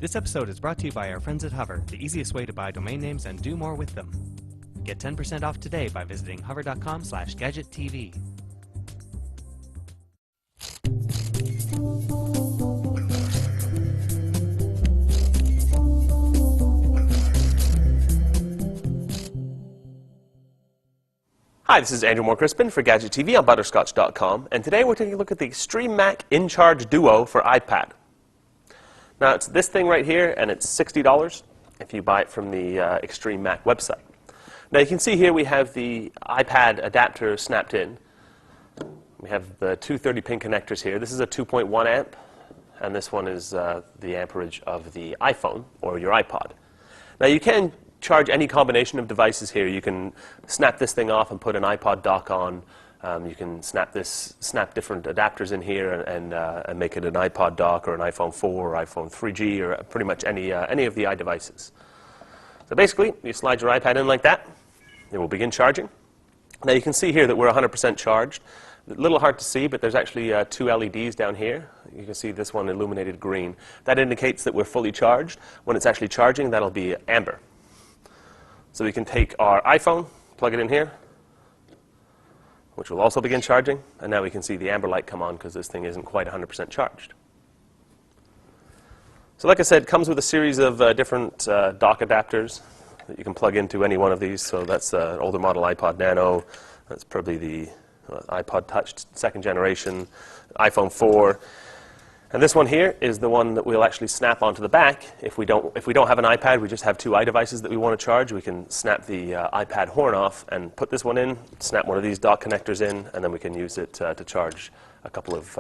This episode is brought to you by our friends at Hover, the easiest way to buy domain names and do more with them. Get 10% off today by visiting hover.com/gadgettv. Hi, this is Andrew Moore-Crispin for Gadget TV on butterscotch.com, and today we're taking a look at the XtremeMac InCharge Duo for iPad. Now, it's this thing right here, and it's $60 if you buy it from the XtremeMac website. Now, you can see here we have the iPad adapter snapped in. We have the two 30-pin connectors here. This is a 2.1 amp, and this one is the amperage of the iPhone or your iPod. Now, you can charge any combination of devices here. You can snap this thing off and put an iPod dock on. You can snap different adapters in here and make it an iPod dock or an iPhone 4 or iPhone 3G or pretty much any of the iDevices. So basically, you slide your iPad in like that. It will begin charging. Now you can see here that we're 100% charged. A little hard to see, but there's actually two LEDs down here. You can see this one illuminated green. That indicates that we're fully charged. When it's actually charging, that'll be amber. So we can take our iPhone, plug it in here, which will also begin charging, and now we can see the amber light come on because this thing isn't quite 100% charged. So like I said, it comes with a series of different dock adapters that you can plug into any one of these. So that's an older model iPod Nano, that's probably the iPod Touch 2nd generation, iPhone 4. And this one here is the one that we'll actually snap onto the back. If we don't have an iPad, we just have two iDevices that we want to charge, we can snap the iPad horn off and put this one in, snap one of these dock connectors in, and then we can use it to charge a couple of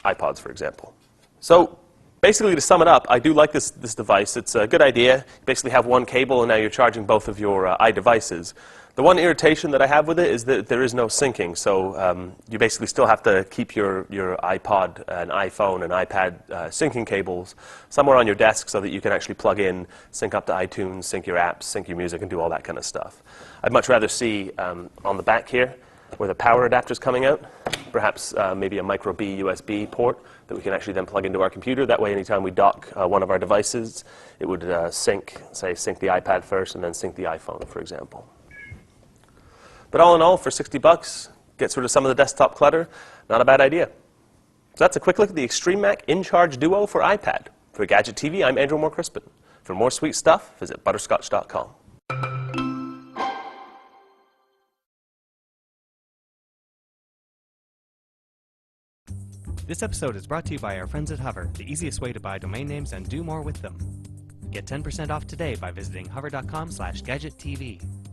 iPods, for example. So basically, to sum it up, I do like this device. It's a good idea. You basically have one cable, and now you're charging both of your iDevices. The one irritation that I have with it is that there is no syncing, so you basically still have to keep your iPod and iPhone and iPad syncing cables somewhere on your desk so that you can actually plug in, sync up to iTunes, sync your apps, sync your music, and do all that kind of stuff. I'd much rather see on the back here where the power adapter's coming out, perhaps maybe a micro B USB port that we can actually then plug into our computer. That way, anytime we dock one of our devices, it would sync the iPad first and then sync the iPhone, for example. But all in all, for $60, gets rid of some of the desktop clutter. Not a bad idea. So that's a quick look at the XtremeMac InCharge Duo for iPad. For Gadget TV, I'm Andrew Moore-Crispin. For more sweet stuff, visit butterscotch.com. This episode is brought to you by our friends at Hover, the easiest way to buy domain names and do more with them. Get 10% off today by visiting hover.com/gadgettv.